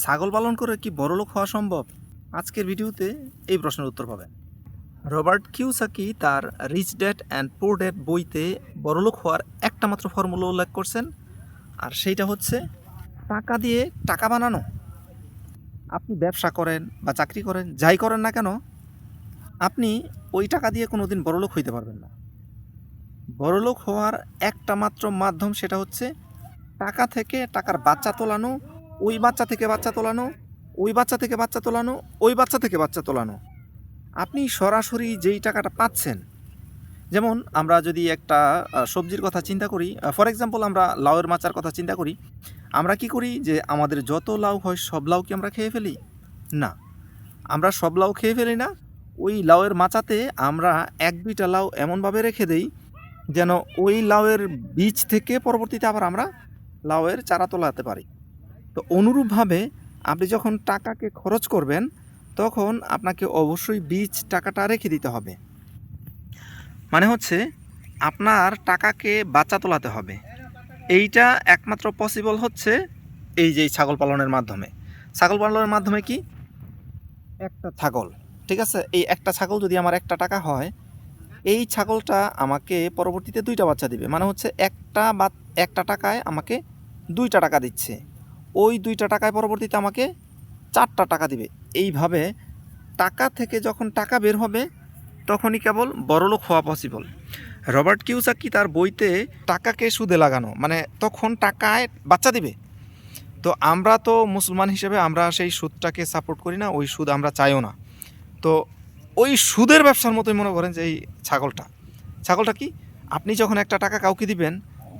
ছাগল পালন করে কি বড়লোক হওয়া সম্ভব? আজকের ভিডিওতে এই প্রশ্নের উত্তর পাবেন। রবার্ট কিওসাকি তার rich dad and poor dad বইতে বড়লোক হওয়ার একটা মাত্র ফর্মুলা উল্লেখ করছেন, আর সেইটা হচ্ছে টাকা দিয়ে টাকা বানানো। আপনি ব্যবসা করেন বা চাকরি করেন, যাই করেন না কেন, আপনি ওই টাকা দিয়ে কোনো দিন বড়লোক হইতে পারবেন না। বড়লোক হওয়ার একটা মাত্র মাধ্যম, সেটা হচ্ছে টাকা থেকে টাকার বাচ্চা তোলানো, ওই বাচ্চা থেকে বাচ্চা তোলানো, ওই বাচ্চা থেকে বাচ্চা তোলানো, ওই বাচ্চা থেকে বাচ্চা তোলানো। আপনি সরাসরি যেই টাকাটা পাচ্ছেন, যেমন আমরা যদি একটা সবজির কথা চিন্তা করি, ফর এক্সাম্পল আমরা লাউয়ের মাচার কথা চিন্তা করি, আমরা কি করি যে আমাদের যত লাউ হয় সব লাউ কি আমরা খেয়ে ফেলি? না, আমরা সব লাউ খেয়ে ফেলি না। ওই লাউয়ের মাচাতে আমরা এক দুইটা লাউ এমনভাবে রেখে দেই যেন ওই লাউয়ের বীজ থেকে পরবর্তীতে আবার আমরা লাউয়ের চারা তোলাতে পারি। তো অনুরূপভাবে আপনি যখন টাকাকে খরচ করবেন, তখন আপনাকে অবশ্যই বীজ টাকাটা রেখে দিতে হবে। মানে হচ্ছে আপনার টাকাকে বাচ্চা তোলাতে হবে। এইটা একমাত্র পসিবল হচ্ছে এই যে ছাগল পালনের মাধ্যমে। ছাগল পালনের মাধ্যমে কি, একটা ছাগল, ঠিক আছে, এই একটা ছাগল যদি আমার একটা টাকা হয়, এই ছাগলটা আমাকে পরবর্তীতে দুইটা বাচ্চা দিবে। মানে হচ্ছে একটা টাকায় আমাকে দুইটা টাকা দিচ্ছে, ওই দুইটা টাকায় পরবর্তীতে আমাকে চারটা টাকা দিবে। এইভাবে টাকা থেকে যখন টাকা বের হবে, তখনই কেবল বড়লোক হওয়া পসিবল। রবার্ট কিওসাকি তার বইতে টাকাকে সুদে লাগানো, মানে তখন টাকায় বাচ্চা দিবে। তো আমরা তো মুসলমান হিসেবে আমরা সেই সুদটাকে সাপোর্ট করি না, ওই সুদ আমরা চাইও না। তো ওই সুদের ব্যবসার মতোই মনে করেন যে এই ছাগলটা কি, আপনি যখন একটা টাকা কাউকে দিবেন,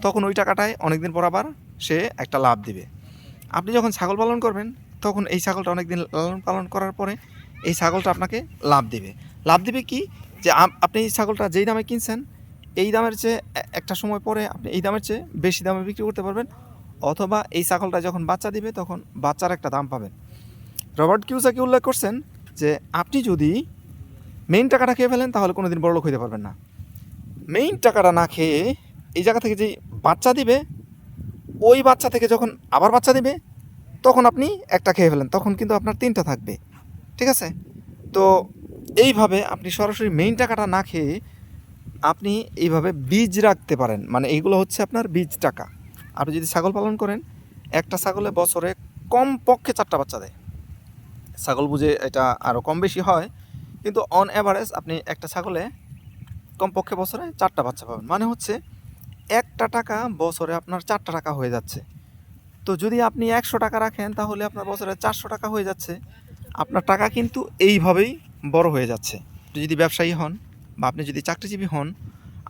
তখন ওই টাকাটায় অনেকদিন পর আবার সে একটা লাভ দিবে। আপনি যখন ছাগল পালন করবেন, তখন এই ছাগলটা অনেকদিন লালন পালন করার পরে এই ছাগলটা আপনাকে লাভ দিবে কি, যে আপনি এই ছাগলটা যেই দামে কিনছেন, এই দামের চেয়ে একটা সময় পরে আপনি এই দামের চেয়ে বেশি দামে বিক্রি করতে পারবেন, অথবা এই ছাগলটা যখন বাচ্চা দিবে তখন বাচ্চার একটা দাম পাবেন। রবার্ট কিওসাকি উল্লেখ করছেন যে আপনি যদি মেইন টাকাটা খেয়ে ফেলেন, তাহলে কোনো দিন বড়লোক হইতে পারবেন না। মেইন টাকাটা না খেয়ে এই জায়গা থেকে যেই বাচ্চা দিবে, ওই বাচ্চা থেকে যখন আবার বাচ্চা দিবে, তখন আপনি একটা খেয়ে ফেলেন, তখন কিন্তু আপনার তিনটা থাকবে, ঠিক আছে? তো এইভাবে আপনি সরাসরি মেইন টাকাটা না খেয়ে আপনি এইভাবে বীজ রাখতে পারেন। মানে এইগুলো হচ্ছে আপনার বীজ টাকা। আপনি যদি ছাগল পালন করেন, একটা ছাগলে বছরে কমপক্ষে 4টা বাচ্চা দেয়। ছাগল বুঝে এটা আরও কম বেশি হয়, কিন্তু অন অ্যাভারেজ আপনি একটা ছাগলে কমপক্ষে বছরে 4টা বাচ্চা পাবেন। মানে হচ্ছে একটা টাকা বছরে আপনার 4টা টাকা হয়ে যাচ্ছে। তো যদি আপনি 100 টাকা রাখেন, তাহলে আপনার বছরে 400 টাকা হয়ে যাচ্ছে। আপনার টাকা কিন্তু এইভাবেই বড় হয়ে যাচ্ছে। আপনি যদি ব্যবসায়ী হন বা আপনি যদি চাকরিজীবী হন,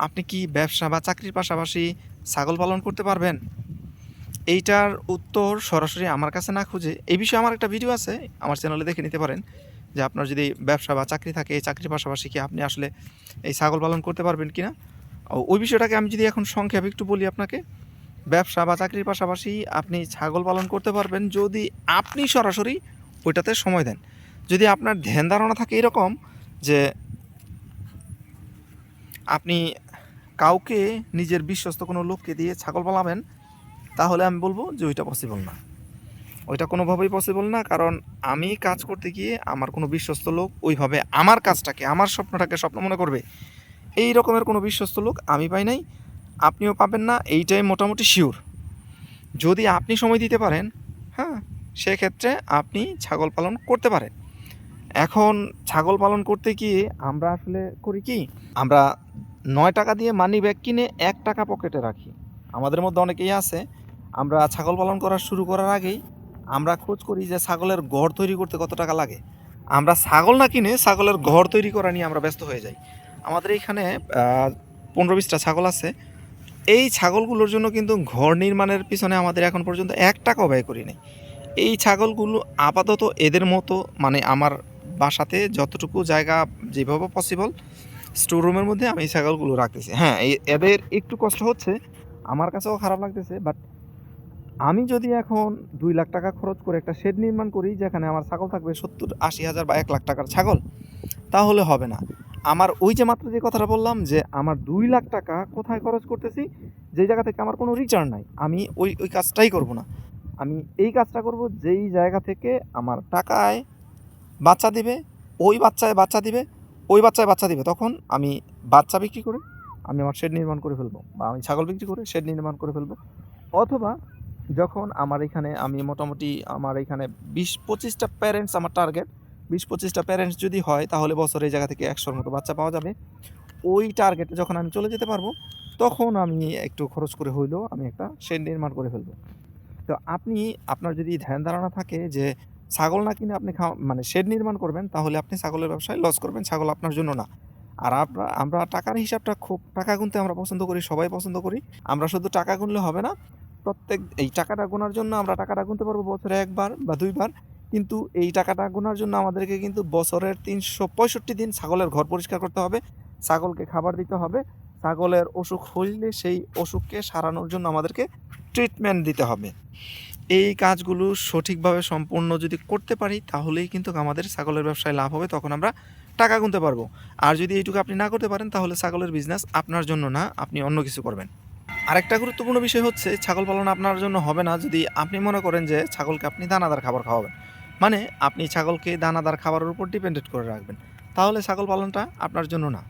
আপনি কি ব্যবসা বা চাকরির পাশাপাশি ছাগল পালন করতে পারবেন? এইটার উত্তর সরাসরি আমার কাছে না খুঁজে, এই বিষয়ে আমার একটা ভিডিও আছে, আমার চ্যানেলে দেখে নিতে পারেন, যে আপনার যদি ব্যবসা বা চাকরি থাকে, এই চাকরির পাশাপাশি কি আপনি আসলে এই ছাগল পালন করতে পারবেন কি না। ওই বিষয়টাকে আমি যদি এখন সংক্ষেপে একটু বলি আপনাকে, ব্যবসা বা চাকরির পাশাপাশি আপনি ছাগল পালন করতে পারবেন যদি আপনি সরাসরি ওইটাতে সময় দেন। যদি আপনার ধ্যান ধারণা থাকে এরকম যে আপনি কাউকে, নিজের বিশ্বস্ত কোনো লোককে দিয়ে ছাগল পালাবেন, তাহলে আমি বলবো যে ওইটা পসিবল না। ওইটা কোনোভাবেই পসিবল না, কারণ আমি কাজ করতে গিয়ে আমার কোনো বিশ্বস্ত লোক ওইভাবে আমার কাজটাকে, আমার স্বপ্নটাকে স্বপ্ন মনে করবে, এই রকমের কোনো বিশ্বস্ত লোক আমি পাই নাই, আপনিও পাবেন না, এইটাই মোটামুটি শিওর। যদি আপনি সময় দিতে পারেন, হ্যাঁ, সেক্ষেত্রে আপনি ছাগল পালন করতে পারেন। এখন ছাগল পালন করতে গিয়ে আমরা আসলে করি কি, আমরা 9 টাকা দিয়ে মানি ব্যাগ কিনে 1 টাকা পকেটে রাখি। আমাদের মধ্যে অনেকেই আছে, আমরা ছাগল পালন করা শুরু করার আগেই আমরা খোঁজ করি যে ছাগলের ঘর তৈরি করতে কত টাকা লাগে। আমরা ছাগল না কিনে ছাগলের ঘর তৈরি করা নিয়ে আমরা ব্যস্ত হয়ে যাই। আমাদের এইখানে 15-20টা ছাগল আছে। এই ছাগলগুলোর জন্য কিন্তু ঘর নির্মাণের পিছনে আমাদের এখন পর্যন্ত 1 টাকাও ব্যয় করি নাই। এই ছাগলগুলো আপাতত এদের মতো, মানে আমার বাসাতে যতটুকু জায়গা যেভাবে পসিবল স্টোর রুমের মধ্যে আমি এই ছাগলগুলো রাখতেছি। হ্যাঁ, এদের একটু কষ্ট হচ্ছে, আমার কাছেও খারাপ লাগতেছে, বাট আমি যদি এখন 2 লাখ টাকা খরচ করে একটা শেড নির্মাণ করি, যেখানে আমার ছাগল থাকবে 70-80 হাজার বা 1 লাখ টাকার ছাগল, তাহলে হবে না। আমার ওই যে মাত্র যে কথাটা বললাম, যে আমার 2 লাখ টাকা কোথায় খরচ করতেছি, যে জায়গা থেকে আমার কোনো রিটার্ন নাই, আমি ওই কাজটাই করব না। আমি এই কাজটা করব যেই জায়গা থেকে আমার টাকা আয়, বাচ্চা দিবে, ওই বাচ্চায় বাচ্চা দিবে, ওই বাচ্চায় বাচ্চা দিবে, তখন আমি বাচ্চা বিক্রি করে আমি আমার শেড নির্মাণ করে ফেলবো, বা আমি ছাগল বিক্রি করে শেড নির্মাণ করে ফেলবো। অথবা যখন আমার এখানে আমি মোটামুটি আমার এখানে 20-25টা প্যারেন্টস আমার টার্গেট, 20-25টা প্যারেন্টস যদি হয় তাহলে বছরে এই জায়গা থেকে 100-র মতো বাচ্চা পাওয়া যাবে। ওই টার্গেটে যখন আমি চলে যেতে পারবো, তখন আমি একটু খরচ করে হইলেও আমি একটা শেড নির্মাণ করে ফেলবো। তো আপনি, আপনার যদি ধ্যান ধারণা থাকে যে ছাগল না কিনে আপনি মানে শেড নির্মাণ করবেন, তাহলে আপনি ছাগলের ব্যবসায় লস করবেন, ছাগল আপনার জন্য না। আর আমরা টাকার হিসাবটা, খুব টাকা গুনতে আমরা পছন্দ করি, সবাই পছন্দ করি। আমরা শুধু টাকা গুনলে হবে না, এই টাকাটা গোনার জন্য আমরা টাকাটা গুনতে পারবো বছরে 1 বার বা 2 বার, কিন্তু এই টাকাটা গোনার জন্য আমাদেরকে কিন্তু বছরের 365 দিন ছাগলের ঘর পরিষ্কার করতে হবে, ছাগলকে খাবার দিতে হবে, ছাগলের অসুখ হইলে সেই অসুখকে সারানোর জন্য আমাদেরকে ট্রিটমেন্ট দিতে হবে। এই কাজগুলো সঠিকভাবে সম্পূর্ণ যদি করতে পারি, তাহলেই কিন্তু আমাদের ছাগলের ব্যবসায় লাভ হবে, তখন আমরা টাকা গুনতে পারবো। আর যদি এইটুকু আপনি না করতে পারেন, তাহলে ছাগলের বিজনেস আপনার জন্য না, আপনি অন্য কিছু করবেন। আরেকটা গুরুত্বপূর্ণ বিষয় হচ্ছে, ছাগল পালন আপনার জন্য হবে না যদি আপনি মনে করেন যে ছাগলকে আপনি দানাদার খাবার খাওয়াবেন, মানে আপনি ছাগলকে দানাদার খাবারের উপর ডিপেন্ডেন্ট করে রাখবেন, তাহলে ছাগল পালনটা আপনার জন্য না।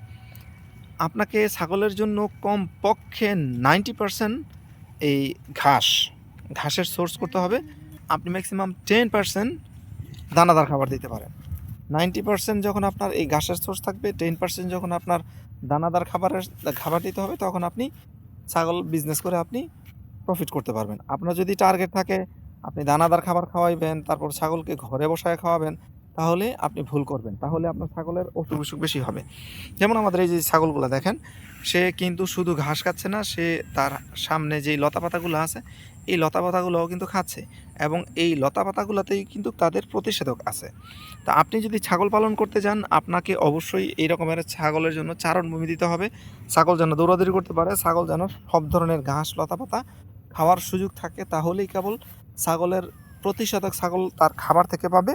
আপনাকে ছাগলের জন্য কমপক্ষে 90% এই ঘাসের সোর্স করতে হবে। আপনি ম্যাক্সিমাম 10% দানাদার খাবার দিতে পারেন। 90% যখন আপনার এই ঘাসের সোর্স থাকবে, 10% যখন আপনার দানাদার খাবার দিতে হবে, তখন আপনি ছাগল বিজনেস করে আপনি প্রফিট করতে পারবেন। আপনার যদি টার্গেট থাকে আপনি দানাদার খাবার খাওয়াইবেন, তারপর ছাগলকে ঘরে বসায় খাওয়াবেন, তাহলে আপনি ভুল করবেন, তাহলে আপনার ছাগলের অসুখ বিসুখ বেশি হবে। যেমন আমাদের এই যে ছাগলগুলো দেখেন, সে কিন্তু শুধু ঘাস খাচ্ছে না, সে তার সামনে যেই লতাপাতাগুলো আছে এই লতাপাতাগুলোও কিন্তু খাচ্ছে, এবং এই লতাপাতাগুলোতেই কিন্তু তাদের প্রতিষেধক আছে। তা আপনি যদি ছাগল পালন করতে যান, আপনাকে অবশ্যই এই রকমের ছাগলের জন্য চারণভূমি দিতে হবে, ছাগল যেন দৌড়াদৌড়ি করতে পারে, ছাগল যেন সব ধরনের ঘাস লতাপাতা খাওয়ার সুযোগ থাকে, তাহলেই কেবল ছাগলের প্রতিষেধক ছাগল তার খাবার থেকে পাবে,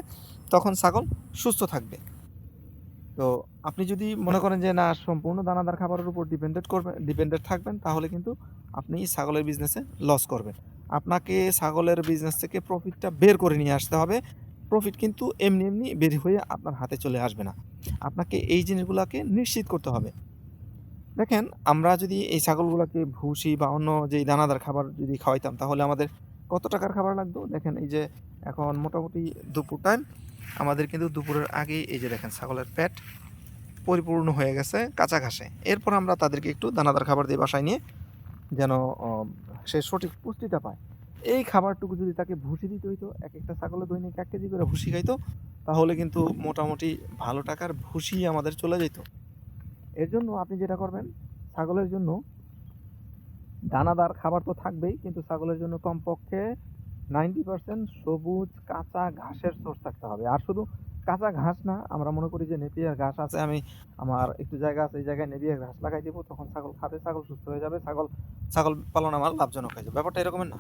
তখন ছাগল সুস্থ থাকবে। তো আপনি যদি মনে করেন যে না, সম্পূর্ণ দানাদার খাবারের উপর ডিপেন্ডেন্ট থাকবেন, তাহলে কিন্তু আপনি ছাগলের বিজনেসে লস করবেন। আপনাকে ছাগলের বিজনেস থেকে প্রফিটটা বের করে নিয়ে আসতে হবে। প্রফিট কিন্তু এমনি এমনি বের হয়ে আপনার হাতে চলে আসবে না, আপনাকে এই জিনিসগুলোকে নিশ্চিত করতে হবে। দেখেন, আমরা যদি এই ছাগলগুলোকে ভুসি বা অন্য যেই দানাদার খাবার যদি খাওয়াইতাম, তাহলে আমাদের কত টাকার খাবার লাগতো। দেখেন, এই যে এখন মোটামুটি দুপুর টাইম, আমাদের কিন্তু দুপুরের আগেই এই যে দেখেন ছাগলের পেট পরিপূর্ণ হয়ে গেছে কাঁচা ঘাসে। এরপর আমরা তাদেরকে একটু দানাদার খাবার দিয়ে বাসায় নিয়ে, যেন সে সঠিক পুষ্টিটা পায়, এই খাবারটুকু যদি তাকে ভুসি দিতে হইতো, এক একটা ছাগলের দৈনিক 1 কেজি করে ভুসি খাইতো, তাহলে কিন্তু মোটামুটি ভালো টাকার ভুসি আমাদের চলে যেত। এর জন্য আপনি যেটা করবেন, ছাগলের জন্য দানাদার খাবার তো থাকবেই, কিন্তু ছাগলের জন্য কমপক্ষে 90% সবুজ কাঁচা ঘাসের সোর্স থাকতে হবে। আর শুধু কাঁচা ঘাস না, আমরা মনে করি যে নেপিয়ার ঘাস আছে, আমার একটু জায়গা আছে, এই জায়গায় নেপিয়ার ঘাস লাগাই দিব, তখন ছাগল খাবে, ছাগল সুস্থ হয়ে যাবে, ছাগল পালন আমার লাভজনক হয়ে যাবে। ব্যাপারটা এরকমের না।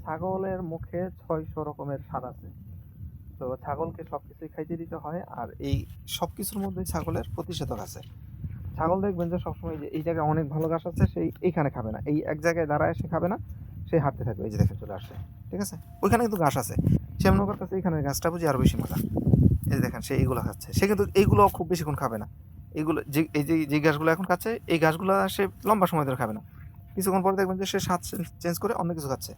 ছাগলের মুখে 600 রকমের স্বাদ আছে, তো ছাগলকে সবকিছুই খাইতে দিতে হয়, আর এই সবকিছুর মধ্যে ছাগলের প্রতিষেধক আছে। ছাগল দেখবেন যে সবসময় যে এই জায়গায় অনেক ভালো ঘাস আছে, সেই এইখানে খাবে না, এই এক জায়গায় দাঁড়ায় সে খাবে না, সে হাঁটতে থাকবে। এই যে দেখে চলে আসছে, ঠিক আছে, ওইখানে কিন্তু ঘাস আছে, সে মনে করতেছে এইখানে ঘাসটা বুঝি আরো বেশি মজা। এই যে দেখেন, সে এইগুলো খাচ্ছে, সে কিন্তু এইগুলো খুব বেশিক্ষণ খাবে না। এইগুলো যে ঘাসগুলো এখন খাচ্ছে, এই ঘাসগুলো সে লম্বা সময় ধরে খাবে না, কিছুক্ষণ পরে দেখবেন যে সে স্বাদ চেঞ্জ করে অন্য কিছু খাচ্ছে।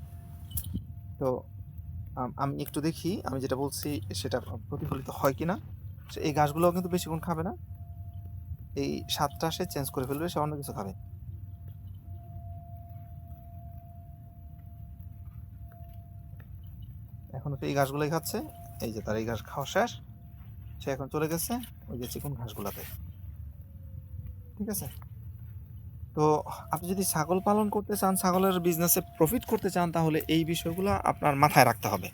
তো আমি একটু দেখি আমি যেটা বলছি সেটা প্রতিফলিত হয় কিনা। এই ঘাসগুলোও কিন্তু বেশিক্ষণ খাবে না, এই স্বাদটা সে চেঞ্জ করে ফেলবে, সে অন্য কিছু খাবে। এখন তো এই ঘাসগুলোই খাচ্ছে, এই যে তার এই ঘাস খাওয়া শেষ, সে এখন চলে গেছে ওই যে চিকন ঘাসগুলাতে, ঠিক আছে। তো আপনি যদি ছাগল পালন করতে চান, ছাগলের বিজনেসে প্রফিট করতে চান, তাহলে এই বিষয়গুলো আপনার মাথায় রাখতে হবে।